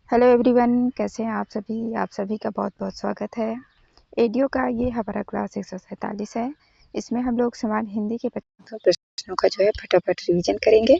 Hello everyone, कैसे हैं आप सभी का बहुत बहुत स्वागत है। एडियो का ये हमारा क्लास 147 है। इसमें हम लोग सामान्य हिंदी के 50 प्रश्नों का जो है फटाफट रिवीजन करेंगे।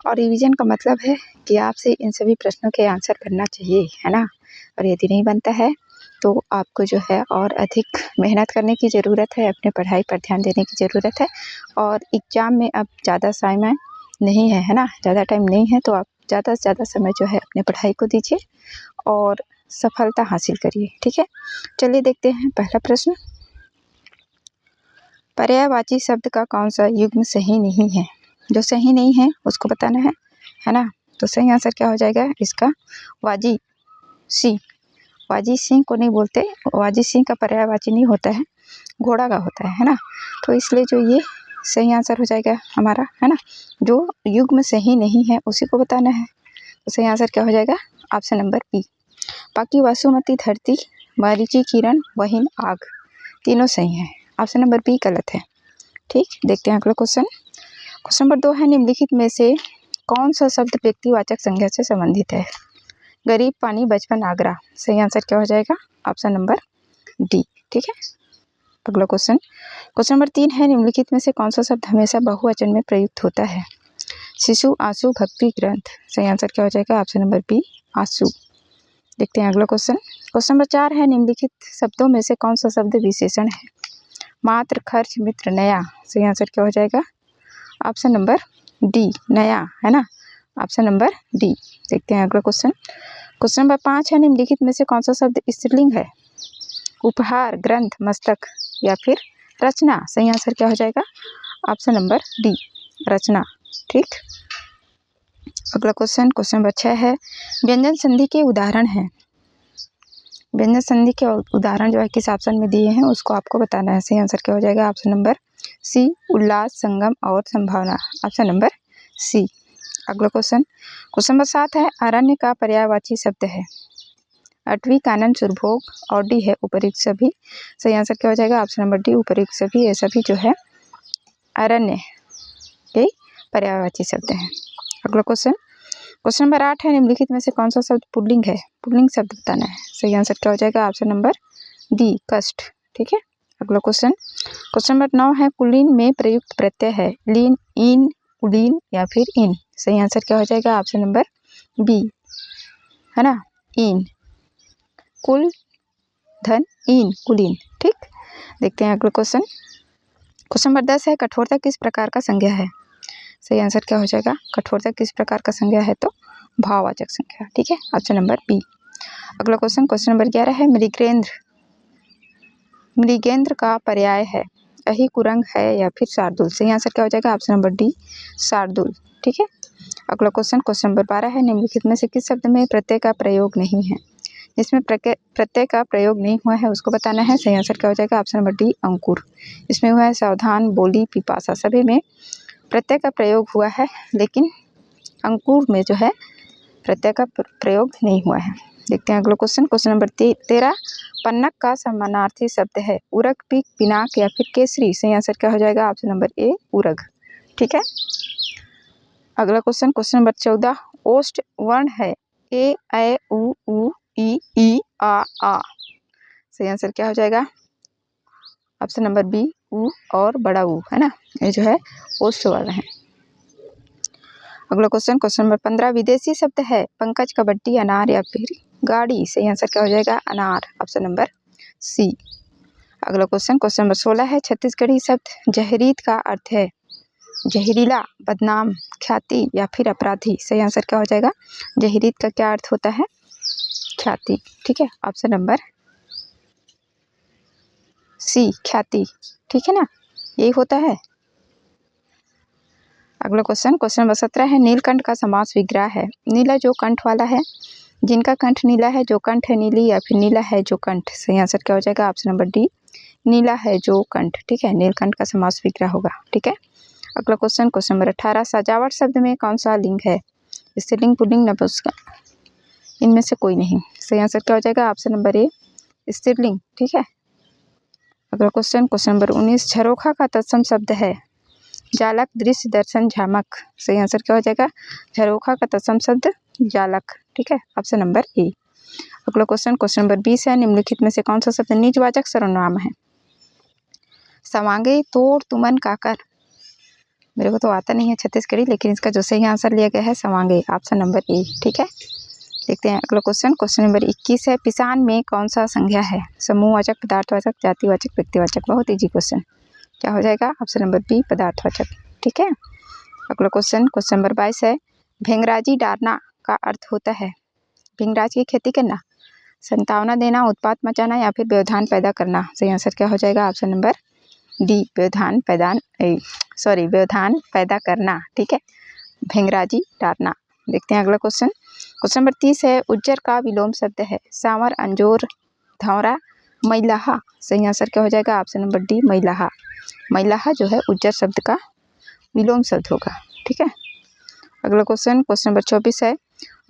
और रिवीजन का मतलब है कि आपसे इन सभी प्रश्नों के आंसर बनना चाहिए, है ना। और यदि नहीं बनता है तो आपको जो है और अधिक मेहनत करने की ज़रूरत है, अपने पढ़ाई पर ध्यान देने की ज़रूरत है। और एग्ज़ाम में अब ज़्यादा समय नहीं है ना, ज़्यादा टाइम नहीं है, तो आप ज़्यादा से ज़्यादा समय जो है अपने पढ़ाई को दीजिए और सफलता हासिल करिए। ठीक है, चलिए देखते हैं पहला प्रश्न। पर्यायवाची शब्द का कौन सा युग्म सही नहीं है? जो सही नहीं है उसको बताना है ना। तो सही आंसर क्या हो जाएगा इसका? वाजी सिंह। वाजी सिंह को नहीं बोलते, वाजी सिंह का पर्यायवाची नहीं होता है, घोड़ा का होता है ना। तो इसलिए जो ये सही आंसर हो जाएगा हमारा, है ना। जो युग्म सही नहीं है उसी को बताना है। तो सही आंसर क्या हो जाएगा? Option number B. बाकी वासुमती धरती, बारीची किरण, वहीन आग, तीनों सही हैं। ऑप्शन नंबर बी गलत है। ठीक, देखते हैं अगला क्वेश्चन। क्वेश्चन नंबर 2 है, निम्नलिखित में से कौन सा शब्द व्यक्तिवाचक संज्ञा से संबंधित है? गरीब, पानी, बचपन, आगरा। सही आंसर क्या हो जाएगा? Option number D. ठीक है, अगला क्वेश्चन। क्वेश्चन नंबर 3 है, निम्नलिखित में से कौन सा शब्द हमेशा बहुवचन में प्रयुक्त होता है? शिशु, आंसू, भक्ति, ग्रंथ। सही आंसर क्या हो जाएगा? ऑप्शन नंबर बी आंसू। देखते हैं अगला क्वेश्चन। क्वेश्चन नंबर 4 है, निम्नलिखित शब्दों में से कौन सा शब्द विशेषण है? मात्र, खर्च, मित्र, नया। सही आंसर क्या हो जाएगा? ऑप्शन नंबर डी नया, है ना। Option number D. देखते हैं अगला क्वेश्चन। क्वेश्चन नंबर 5 है, निम्नलिखित में से कौन सा शब्द स्त्रीलिंग है? उपहार, ग्रंथ, मस्तक या फिर रचना। सही आंसर क्या हो जाएगा? ऑप्शन नंबर डी रचना। ठीक, अगला क्वेश्चन। क्वेश्चन नंबर 6 है, व्यंजन संधि के उदाहरण हैं। व्यंजन संधि के उदाहरण जो है किस ऑप्शन में दिए हैं उसको आपको बताना है। सही आंसर क्या हो जाएगा? ऑप्शन नंबर सी उल्लास, संगम और संभावना। Option number C. अगला क्वेश्चन। क्वेश्चन नंबर 7 है, अरण्य का पर्यायवाची शब्द है? अटवी, कानन, सुरभोग और डी है उपर्युक्त सभी। सही आंसर क्या हो जाएगा? ऑप्शन नंबर डी उपर्युक्त सभी। ये सभी जो है अरण्य के पर्यायवाची शब्द हैं। अगला क्वेश्चन। क्वेश्चन नंबर 8 है, निम्नलिखित में से कौन सा शब्द पुल्लिंग है? पुल्लिंग शब्द बताना है। सही आंसर क्या हो जाएगा? ऑप्शन नंबर डी कष्ट। ठीक है, अगला क्वेश्चन। क्वेश्चन नंबर 9 है, कुलीन में प्रयुक्त प्रत्यय है? लीन, इन, उलीन या फिर इन। सही आंसर क्या हो जाएगा? ऑप्शन नंबर बी, है ना, इन। कुल, धन, इन, कुलीन। ठीक, देखते हैं अगला क्वेश्चन। क्वेश्चन नंबर 10 है, कठोरता किस प्रकार का संज्ञा है? सही आंसर क्या हो जाएगा? कठोरता किस प्रकार का संज्ञा है? तो भाववाचक संज्ञा। ठीक है, ऑप्शन नंबर बी। अगला क्वेश्चन। क्वेश्चन नंबर 11 है, मृगेंद्र, मृगेंद्र का पर्याय है? अहि, कुरंग है या फिर शार्दुल। सही आंसर क्या हो जाएगा? Option number D Shardul. ठीक है, अगला क्वेश्चन। क्वेश्चन नंबर 12 है, निम्नलिखित में से किस शब्द में प्रत्यय का प्रयोग नहीं है? जिसमें प्रत्यय का प्रयोग नहीं हुआ है उसको बताना है। सही आंसर क्या हो जाएगा? ऑप्शन नंबर डी अंकुर। इसमें हुआ है सावधान, बोली, पिपासा, सभी में प्रत्यय का प्रयोग हुआ है, लेकिन अंकुर में जो है प्रत्यय का प्रयोग नहीं हुआ है। देखते हैं अगला क्वेश्चन। क्वेश्चन नंबर 13, पन्नग का समानार्थी शब्द है? उरग, पीक, पिनाक या फिर केसरी। सही आंसर क्या हो जाएगा? ऑप्शन नंबर ए उरग। ठीक है, अगला क्वेश्चन। क्वेश्चन नंबर 14, ओष्ठ वर्ण है? ए, ऐ, उ, ई, आ। सही आंसर क्या हो जाएगा? ऑप्शन नंबर बी उ और बड़ा ऊ, है ना, ये जो है ओष्ठ वर्ण है। अगला क्वेश्चन। क्वेश्चन नंबर 15, विदेशी शब्द है? पंकज, कबड्डी, अनार या फिर गाड़ी। सही आंसर क्या हो जाएगा? अनार। Option number C. अगला क्वेश्चन। क्वेश्चन नंबर 16 है, छत्तीसगढ़ी शब्द जहरीत का अर्थ है? जहरीला, बदनाम, ख्याति या फिर अपराधी। सही आंसर क्या हो जाएगा? जहरीत का क्या अर्थ होता है? ख्याति। ठीक है, ऑप्शन नंबर सी ख्याति। ठीक है ना, यही होता है। अगला क्वेश्चन। क्वेश्चन नंबर 17 है, नीलकंठ का समास विग्रह है? नीला जो कंठ वाला है, जिनका कंठ नीला है, जो कंठ है नीली या फिर नीला है जो कंठ। सही आंसर क्या हो जाएगा? ऑप्शन नंबर डी नीला है जो कंठ। ठीक है, नीलकंठ का समास विग्रह होगा। ठीक है, अगला क्वेश्चन। क्वेश्चन नंबर 18, सजावट शब्द में कौन सा लिंग है? स्त्रीलिंग, पुल्लिंग, नपुंसक, इनमें से कोई नहीं। सही आंसर क्या हो जाएगा? ऑप्शन नंबर ए स्त्रीलिंग। ठीक है, अगला क्वेश्चन। क्वेश्चन नंबर 19, झरोखा का तत्सम शब्द है? जालक, दृश्य, दर्शन, झामक। सही आंसर क्या हो जाएगा? झरोखा का तत्सम शब्द जालक। ठीक है, ऑप्शन नंबर ए। अगला क्वेश्चन नंबर 20 है, निम्नलिखित में से कौन सा शब्द निजवाचक सर्वनाम है? सवांगे तोड़ तुमन काकर। मेरे को तो आता नहीं है छत्तीसगढ़ी, लेकिन इसका जो सही आंसर लिया गया है सवांगे, ऑप्शन नंबर ए। ठीक है, देखते हैं अगला क्वेश्चन नंबर 21 है, पिसान में कौन सा संज्ञा है? समूहवाचक, पदार्थवाचक, जातिवाचक, व्यक्तिवाचक। बहुत इजी क्वेश्चन, क्या हो जाएगा? ऑप्शन नंबर बी, पदार्थवाचक। ठीक है, अगला क्वेश्चन नंबर 22 है, भेंगराजी डारना का अर्थ होता है? भिंगराज की खेती करना, संतावना देना, उत्पात मचाना या फिर व्यवधान पैदा करना। सही आंसर क्या हो जाएगा? ऑप्शन नंबर डी, व्यवधान पैदा करना। ठीक है, भिंगराजी डारना। देखते हैं अगला क्वेश्चन नंबर 30 है, उज्जर का विलोम शब्द है? सांवर, अंजोर, धौरा, मैलाहा। सही आंसर क्या हो जाएगा? ऑप्शन नंबर डी, मैलाहा। मैलाहा जो है उज्जर शब्द का विलोम शब्द होगा। ठीक है, अगला क्वेश्चन नंबर 24 है,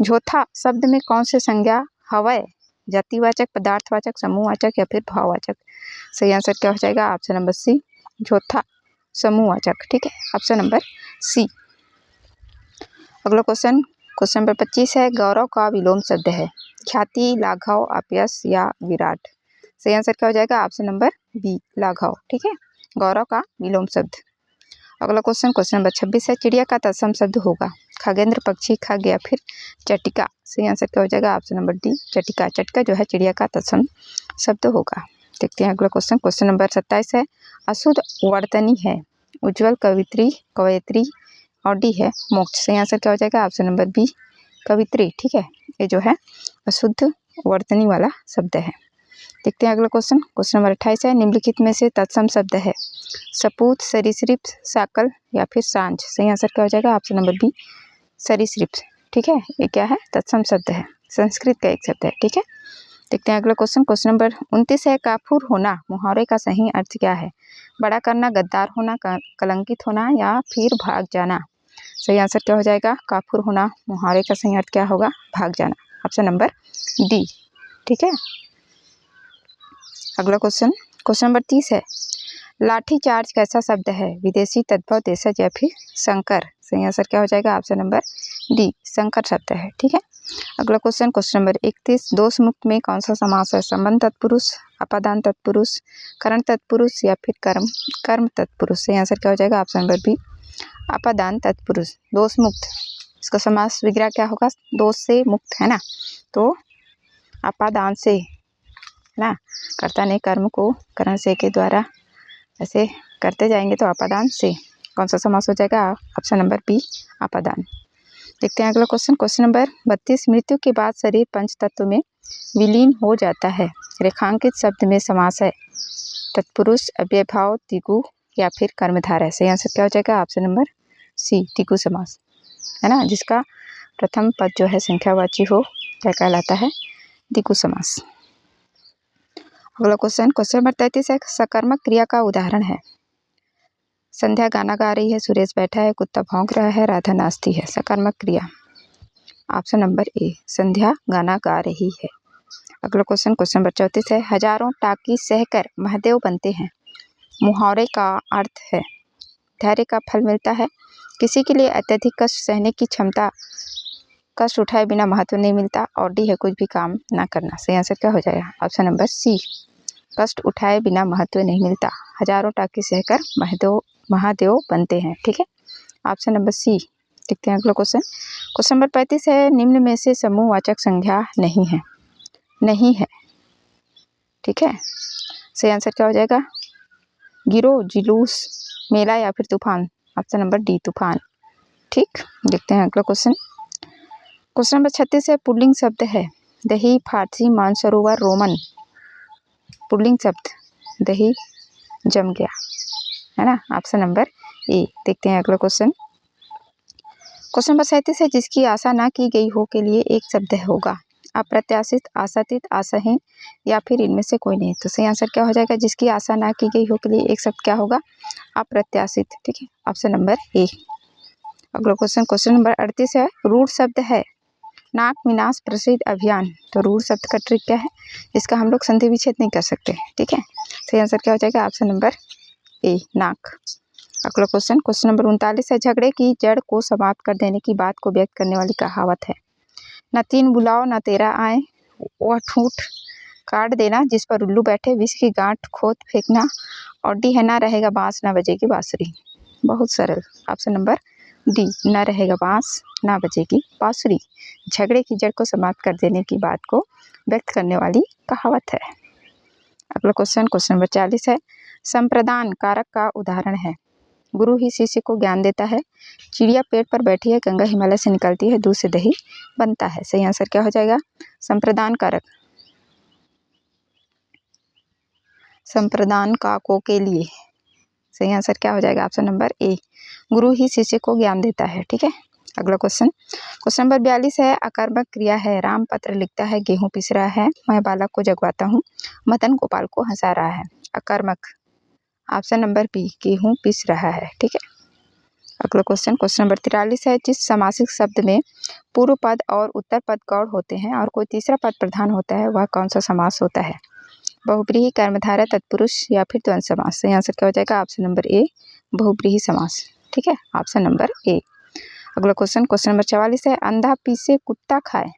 झोथा शब्द में कौन से संज्ञा हवय? जातिवाचक, पदार्थवाचक, समूहवाचक या फिर भाववाचक। सही आंसर क्या हो जाएगा? ऑप्शन नंबर सी, झोथा समूहवाचक। ठीक है, ऑप्शन नंबर सी। अगला क्वेश्चन नंबर 25 है, गौरव का विलोम शब्द है? ख्याति, लाघव, अपयश या विराट। सही आंसर क्या हो जाएगा? ऑप्शन नंबर बी, लाघव। ठीक है, गौरव का विलोम शब्द। अगला क्वेश्चन नंबर 26 है, चिड़िया का तत्सम शब्द होगा? खगेंद्र, पक्षी, खग या फिर चटिका। सही आंसर क्या हो जाएगा? ऑप्शन नंबर डी, चटिका। चटिका जो है चिड़िया का तत्सम शब्द होगा। देखते हैं अगला क्वेश्चन नंबर 27 है, अशुद्ध वर्तनी है? उज्जवल, कवयत्री और डी है मोक्ष। सही आंसर क्या हो जाएगा? ऑप्शन नंबर बी, कवित्री। ठीक है, ये जो है अशुद्ध वर्तनी वाला शब्द है। देखते हैं अगला क्वेश्चन नंबर 28 है, निम्नलिखित में से तत्सम शब्द है? सपूत, सरीसृप, साकल या फिर सांझ। सही आंसर क्या हो जाएगा? ऑप्शन नंबर बी, सरीसृप। ठीक है, ये क्या है? तत्सम शब्द है, संस्कृत का एक शब्द है। ठीक है, देखते हैं अगला क्वेश्चन नंबर 29 है, काफूर होना मुहावरे का सही अर्थ क्या है? बड़ा करना, गद्दार होना, कलंकित होना या फिर भाग जाना। सही आंसर क्या हो जाएगा? काफूर होना मुहावरे का सही अर्थ क्या होगा? भाग जाना, ऑप्शन नंबर डी। ठीक है, अगला क्वेश्चन नंबर 30 है, लाठीचार्ज कैसा शब्द है? विदेशी, तद्भव, देशज या फिर संकर। सही आंसर क्या हो जाएगा? ऑप्शन नंबर डी, संकर शब्द है। ठीक है, अगला क्वेश्चन नंबर 31, दोष मुक्त में कौन सा समास है? संबंध तत्पुरुष, अपादान तत्पुरुष, करण तत्पुरुष या फिर कर्म तत्पुरुष। सही आंसर क्या हो जाएगा? ऑप्शन नंबर बी, अपादान तत्पुरुष। दोष मुक्त, इसका समास विग्रह क्या होगा? दोष से मुक्त, है ना, तो अपादान से, है ना, कर्ता ने कर्म को करण से के द्वारा ऐसे करते जाएंगे तो अपादान से कौन सा समास हो जाएगा? ऑप्शन नंबर बी, अपादान। देखते हैं अगला क्वेश्चन नंबर 32, मृत्यु के बाद शरीर पंच तत्व में विलीन हो जाता है? रेखांकित शब्द में समास है? तत्पुरुष, अव्ययभाव, तिगु या फिर कर्मधारय। सही आंसर क्या हो जाएगा? ऑप्शन नंबर सी, तिगु समास, है ना, जिसका प्रथम पद जो है संख्यावाची हो क्या कहलाता है? तिगु समास। अगला क्वेश्चन नंबर 33 है, सकर्मक क्रिया का उदाहरण है? संध्या गाना गा रही है, सुरेश बैठा है, कुत्ता भौंक रहा है, राधा नाचती है। सकर्मक क्रिया, ऑप्शन नंबर ए, संध्या गाना गा रही है। अगला क्वेश्चन नंबर 34 है, हजारों टाकी सहकर महादेव बनते हैं? मुहावरे का अर्थ है? धैर्य का फल मिलता है, किसी के लिए अत्यधिक कष्ट सहने की क्षमता, कष्ट उठाए बिना महत्व नहीं मिलता और डी है कुछ भी काम ना करना। सही आंसर क्या हो जाएगा? ऑप्शन नंबर सी, कष्ट उठाए बिना महत्व नहीं मिलता, हजारों टाकी सहकर महादेव बनते हैं। ठीक है, ऑप्शन नंबर सी। देखते हैं अगला क्वेश्चन नंबर 35 है, निम्न में से समूहवाचक संज्ञा नहीं है? नहीं है। ठीक है, सही आंसर क्या हो जाएगा? गिरोह, जुलूस, मेला या फिर तूफान। ऑप्शन नंबर डी, तूफान। ठीक, देखते हैं अगला क्वेश्चन नंबर 36 है, पुल्लिंग शब्द है? दही, फारसी, मानसरोवर, रोमन। पुल्लिंग शब्द दही जम गया, है ना, ऑप्शन नंबर ए। देखते हैं अगला क्वेश्चन नंबर 37 है, जिसकी आशा ना की गई हो के लिए एक शब्द होगा? अप्रत्याशित, आशातीत, आशाहीन या फिर इनमें से कोई नहीं। तो सही आंसर क्या हो जाएगा? जिसकी आशा ना की गई हो के लिए एक शब्द क्या होगा? अप्रत्याशित। ठीक है, ऑप्शन नंबर ए। अगला क्वेश्चन नंबर 38 है, रूढ़ शब्द है? नाक, विनाश, प्रसिद्ध, अभियान। तो रूढ़ शब्द का ट्रिक क्या है? इसका हम लोग संधि विच्छेद नहीं कर सकते। ठीक है, सही आंसर क्या हो जाएगा? ऑप्शन नंबर ए, नाक। अगला क्वेश्चन नंबर 39 है, झगड़े की जड़ को समाप्त कर देने की बात को व्यक्त करने वाली कहावत है? न तीन बुलाओ न तेरा आए, वह ठूठ काट देना जिस पर उल्लू बैठे, विष की गांठ खोद फेंकना, और डी है ना रहेगा बांस ना बजेगी बांसुरी। बहुत सरल, ऑप्शन नंबर डी, ना रहेगा बांस ना बजेगी बांसुरी झगड़े की जड़ को समाप्त कर देने की बात को व्यक्त करने वाली कहावत है। अगला क्वेश्चन नंबर 40 है, संप्रदान कारक का उदाहरण है। गुरु ही शिष्य को ज्ञान देता है, चिड़िया पेड़ पर बैठी है, गंगा हिमालय से निकलती है, दूध से दही बनता है। सही आंसर क्या हो जाएगा? संप्रदान कारक, संप्रदान कारकों के लिए सही आंसर क्या हो जाएगा? ऑप्शन नंबर ए, गुरु ही शिष्य को ज्ञान देता है। ठीक है, अगला क्वेश्चन नंबर 42 है, अकर्मक क्रिया है। राम पत्र लिखता है, गेहूं पिस रहा है, मैं बालक को जगवाता हूँ, मदन गोपाल को हंसा रहा है। अकर्मक, ऑप्शन नंबर बी, गेहूं पिस रहा है। ठीक है, अगला क्वेश्चन नंबर 43 है, जिस समासिक शब्द में पूर्व पद और उत्तर पद गौड़ होते हैं और कोई तीसरा पद प्रधान होता है, वह कौन सा समास होता है? बहुब्रीहि, कर्मधारय, तत्पुरुष या फिर द्वंद्व समास। सही आंसर क्या हो जाएगा? ऑप्शन नंबर ए, बहुब्रीहि समास। ठीक है, ऑप्शन नंबर ए। अगला क्वेश्चन नंबर 44 है, अंधा पीसे कुत्ता खाए।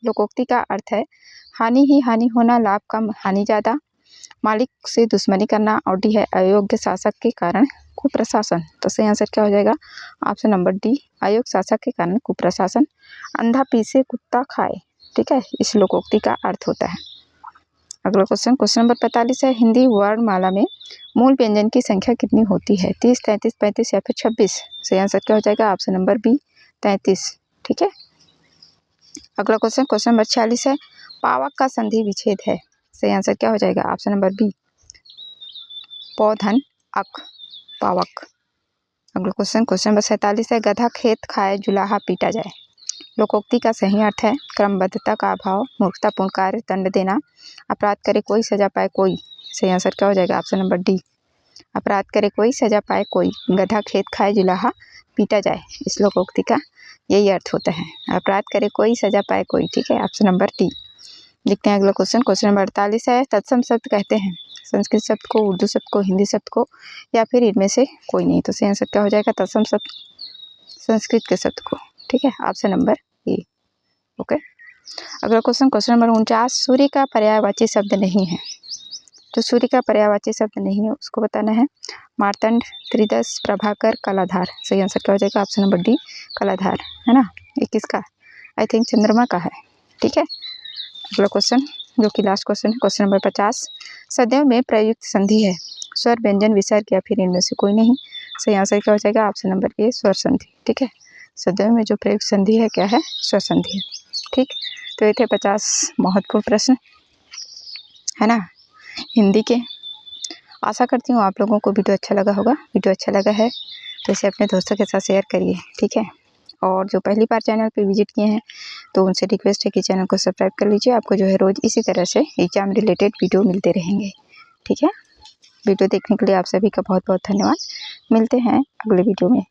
लोकोक्ति का अर्थ है हानि ही हानि होना, लाभ कम हानि ज़्यादा, मालिक से दुश्मनी करना, और डी है अयोग्य शासक के कारण कुप्रशासन। तो सही आंसर क्या हो जाएगा? ऑप्शन नंबर डी, अयोग्य शासक के कारण कुप्रशासन। अंधा पीसे कुत्ता खाए, ठीक है, इस लोकोक्ति का अर्थ होता है। अगला क्वेश्चन नंबर 45 है, हिंदी वर्णमाला में मूल व्यंजन की संख्या कितनी होती है? 30, 33, 35 या फिर 26। सही आंसर क्या हो जाएगा? Option number B, 33। ठीक है, अगला क्वेश्चन नंबर 46 है, पावक का संधि विच्छेद है। सही आंसर क्या हो जाएगा? ऑप्शन नंबर बी, पौधन अक, पावक। अगला क्वेश्चन नंबर 47 है, गधा खेत खाए जुलाहा पीटा जाए। लोकोक्ति का सही अर्थ है क्रमबद्धता का अभाव, मूर्खतापूर्ण कार्य, दंड देना, अपराध करे कोई सजा पाए कोई। सही आंसर क्या हो जाएगा? ऑप्शन नंबर डी, अपराध करे कोई सजा पाए कोई। गधा खेत खाए जुलाहा पीटा जाए, इस लोकोक्ति का यही अर्थ होता है, अपराध करे कोई सजा पाए कोई। ठीक है, ऑप्शन नंबर डी। देखते हैं अगला क्वेश्चन नंबर 48 है, तत्सम शब्द कहते हैं संस्कृत शब्द को, उर्दू शब्द को, हिंदी शब्द को, या फिर इनमें से कोई नहीं। तो सही आंसर क्या हो जाएगा? तत्सम शब्द संस्कृत के शब्द को। ठीक है, ऑप्शन नंबर ए। ओके, अगला क्वेश्चन नंबर 49, सूर्य का पर्यायवाची शब्द नहीं है। जो सूर्य का पर्यायवाची शब्द नहीं है उसको बताना है। मार्तंड, त्रिदश, प्रभाकर, कलाधार। सही आंसर क्या हो जाएगा? ऑप्शन नंबर डी, कलाधार, है ना। ये किसका? आई थिंक चंद्रमा का है। ठीक है, अगला क्वेश्चन जो कि लास्ट क्वेश्चन नंबर 50, सदैव में प्रयुक्त संधि है। स्वर, व्यंजन, विसर्ग या फिर इनमें से कोई नहीं। सही आंसर क्या हो जाएगा? ऑप्शन नंबर ए, स्वर संधि। ठीक है, सदैव में जो प्रयुक्त संधि है क्या है? स्वर संधि है। ठीक, तो ये थे 50 महत्वपूर्ण प्रश्न, है ना, हिंदी के। आशा करती हूँ आप लोगों को वीडियो अच्छा लगा होगा। वीडियो अच्छा लगा है तो इसे अपने दोस्तों के साथ शेयर करिए। ठीक है, और जो पहली बार चैनल पे विजिट किए हैं तो उनसे रिक्वेस्ट है कि चैनल को सब्सक्राइब कर लीजिए। आपको जो है रोज़ इसी तरह से एग्जाम रिलेटेड वीडियो मिलते रहेंगे। ठीक है, वीडियो देखने के लिए आप सभी का बहुत बहुत धन्यवाद। मिलते हैं अगले वीडियो में।